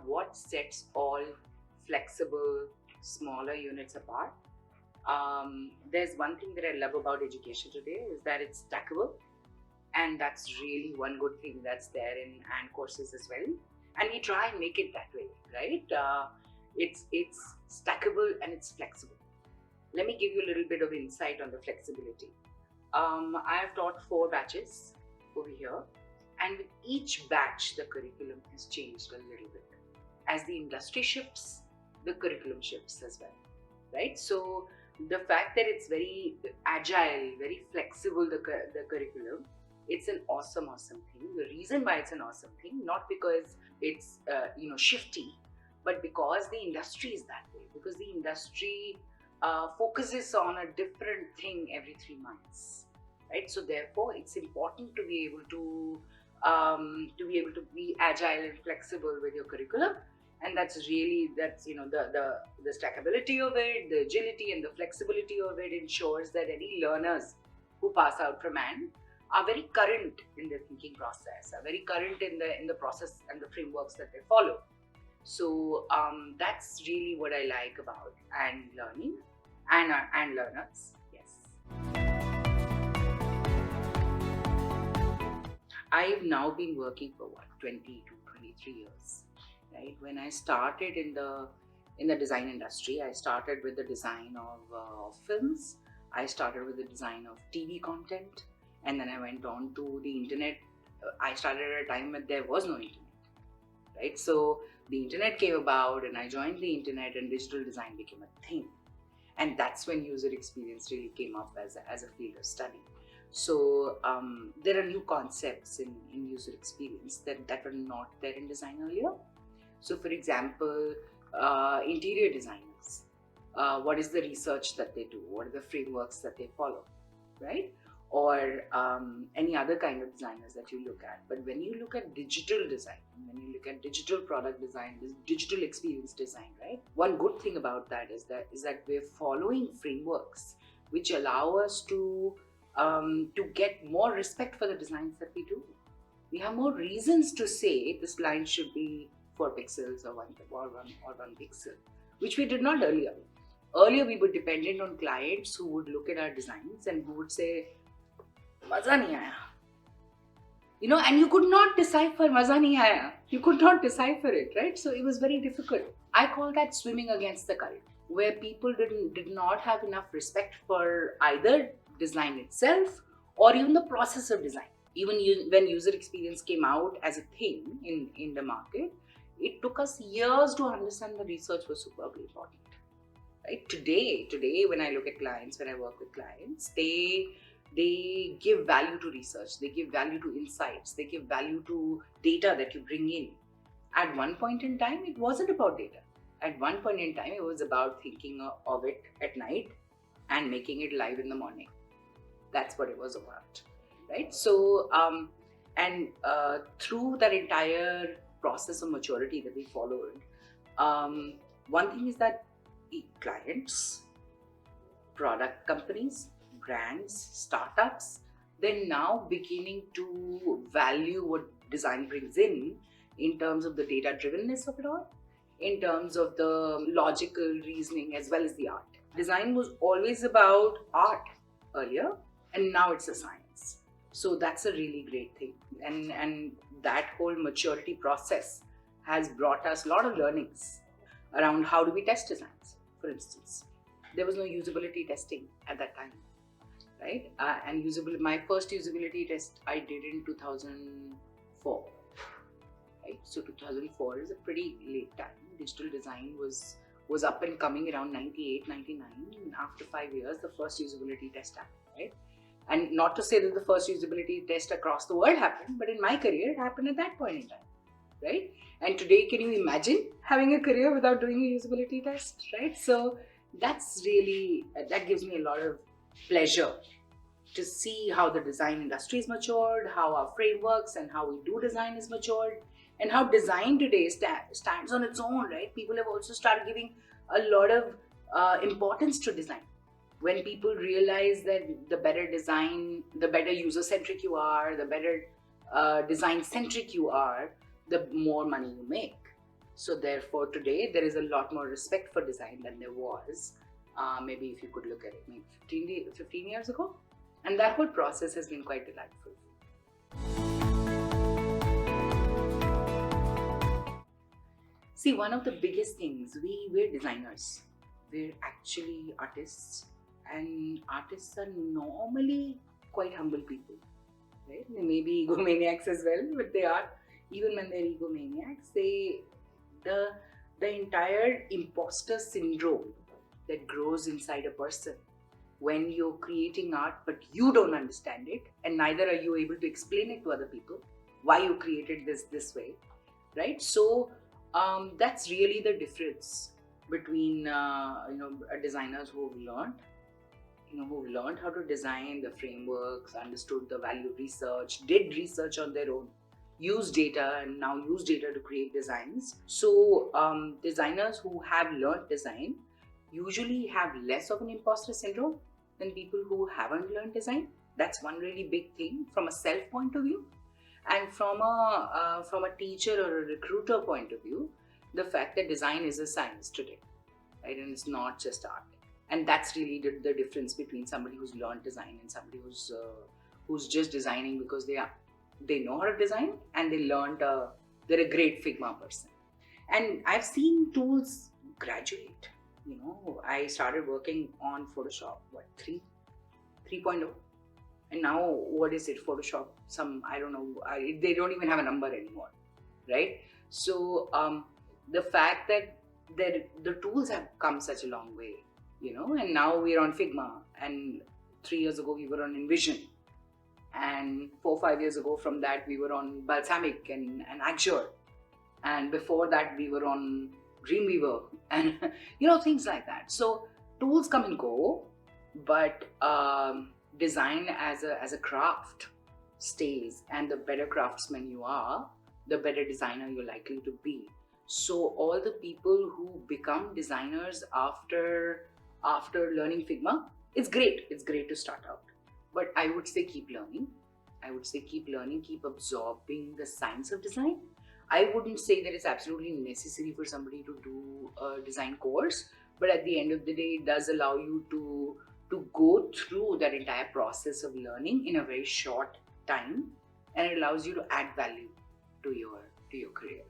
what sets all flexible, smaller units apart. There's one thing that I love about education today is that it's stackable, and that's really one good thing that's there in and courses as well. And we try and make it that way, right? It's stackable and it's flexible. Let me give you a little bit of insight on the flexibility. I have taught 4 batches over here, and with each batch, the curriculum has changed a little bit. As the industry shifts, the curriculum shifts as well, right? So the fact that it's very agile, very flexible, the curriculum, it's an awesome thing. The reason why it's an awesome thing, not because it's shifty, but because the industry is that way. Because the industry focuses on a different thing every 3 months, right? So therefore, it's important to be able to be agile and flexible with your curriculum, and that's the stackability of it, the agility and the flexibility of it ensures that any learners who pass out from AND are very current in their thinking process, are very current in the process and the frameworks that they follow. So that's really what I like about and learning and learners. Yes. I've now been working for 20 to 23 years, right? When I started in the design industry, I started with the design of films. I started with the design of TV content, and then I went on to the internet. I started at a time when there was no internet, right? So the internet came about, and I joined the internet, and digital design became a thing. And that's when user experience really came up as a field of study. So there are new concepts in user experience that were not there in design earlier. So for example, interior designers, what is the research that they do? What are the frameworks that they follow, right? Or any other kind of designers that you look at. But when you look at digital design, when you look at digital product design, digital experience design, right? One good thing about that is that we're following frameworks which allow us to get more respect for the designs that we do. We have more reasons to say this line should be 4 pixels or one pixel, which we did not earlier. Earlier, we were dependent on clients who would look at our designs and who would say, "Maza nahi aaya." And you could not decipher "maza nahi aaya." You could not decipher it, right? So it was very difficult. I call that swimming against the current, where people did not have enough respect for either design itself or even the process of design. Even when user experience came out as a thing in the market, it took us years to understand the research was superbly important. Right? Today, when I look at clients, when I work with clients, they give value to research, they give value to insights, they give value to data that you bring in. At one point in time, it wasn't about data. At one point in time, it was about thinking of it at night and making it live in the morning. That's what it was about, right? So, through that entire process of maturity that we followed, one thing is that clients, product companies, brands, startups, they're now beginning to value what design brings in terms of the data drivenness of it all, in terms of the logical reasoning as well as the art. Design was always about art earlier, and now it's a science. So that's a really great thing. And that whole maturity process has brought us a lot of learnings around how do we test designs, for instance. There was no usability testing at that time, right? My first usability test I did in 2004, right? So 2004 is a pretty late time. Digital design was up and coming around 98, 99. And after 5 years, the first usability test happened, right? And not to say that the first usability test across the world happened, but in my career, it happened at that point in time, right? And today, can you imagine having a career without doing a usability test, right? So that gives me a lot of pleasure to see how the design industry is matured, how our frameworks and how we do design is matured, and how design today stands on its own, right? People have also started giving a lot of importance to design. When people realize that the better design, the better user-centric you are, the better design-centric you are, the more money you make. So therefore today there is a lot more respect for design than there was maybe if you could look at it maybe 15 years ago. And that whole process has been quite delightful. See, one of the biggest things, we're designers. We're actually artists, and artists are normally quite humble people, right? They may be egomaniacs as well, but they are, even when they're egomaniacs, the the entire imposter syndrome that grows inside a person when you're creating art but you don't understand it, and neither are you able to explain it to other people why you created this way, right? So that's really the difference between designers who've learned how to design the frameworks, understood the value research, did research on their own, use data, and now use data to create designs. So designers who have learned design usually have less of an imposter syndrome than people who haven't learned design. That's one really big thing from a self point of view. And from a teacher or a recruiter point of view, the fact that design is a science today, right? And it's not just art. And that's really the difference between somebody who's learned design and somebody who's just designing because they know how to design, and they're a great Figma person. And I've seen tools graduate. I started working on Photoshop 3.0, and now what is it? Photoshop, I don't know, they don't even have a number anymore, right? So the fact that the tools have come such a long way, and now we're on Figma, and 3 years ago we were on Envision, and 4-5 years ago from that we were on Balsamic and Azure, and before that we were on Dreamweaver, and things like that. So tools come and go, but design as a craft stays, and the better craftsman you are, the better designer you're likely to be. So all the people who become designers after learning Figma, it's great to start out, but I would say keep learning. Keep absorbing the science of design. I wouldn't say that it's absolutely necessary for somebody to do a design course, but at the end of the day, it does allow you to go through that entire process of learning in a very short time, and it allows you to add value to your career.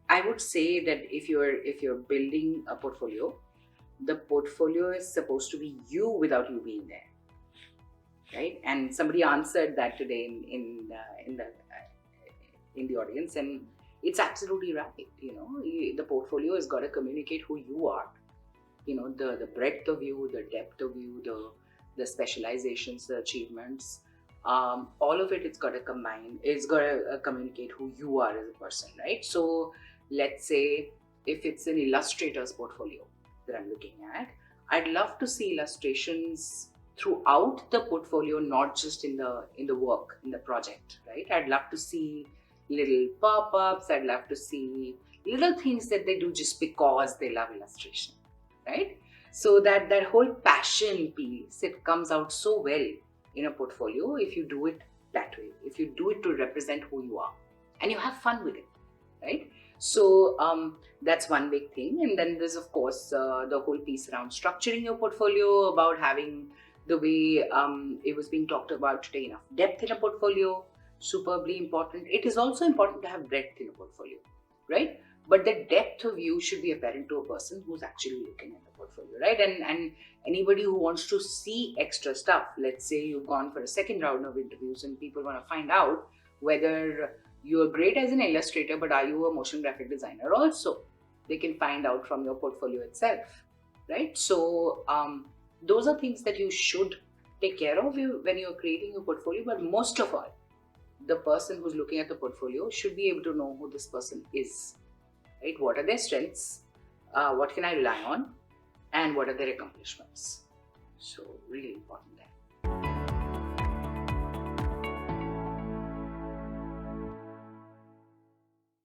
I would say that if you're building a portfolio, the portfolio is supposed to be you without you being there, right? And somebody answered that today in the audience, and it's absolutely right. The portfolio has got to communicate who you are. The breadth of you, the depth of you, the specializations, the achievements, all of it. It's got to combine. It's got to communicate who you are as a person, right? So let's say if it's an Illustrators portfolio that I'm looking at, I'd love to see illustrations throughout the portfolio, not just in the work, in the project, right? I'd love to see little pop-ups. I'd love to see little things that they do just because they love illustration, right? So that whole passion piece, it comes out so well in a portfolio if you do it that way, if you do it to represent who you are and you have fun with it, right? So that's one big thing. And then there's of course the whole piece around structuring your portfolio, about having the way it was being talked about today, enough depth in a portfolio, superbly important. It is also important to have breadth in a portfolio, right? But the depth of you should be apparent to a person who's actually looking at the portfolio, right? And anybody who wants to see extra stuff, let's say you've gone for a second round of interviews and people want to find out whether you're great as an illustrator, but are you a motion graphic designer also? They can find out from your portfolio itself, right? So those are things that you should take care of when you're creating your portfolio. But most of all, the person who's looking at the portfolio should be able to know who this person is, right? What are their strengths? What can I rely on? And what are their accomplishments? So really important there.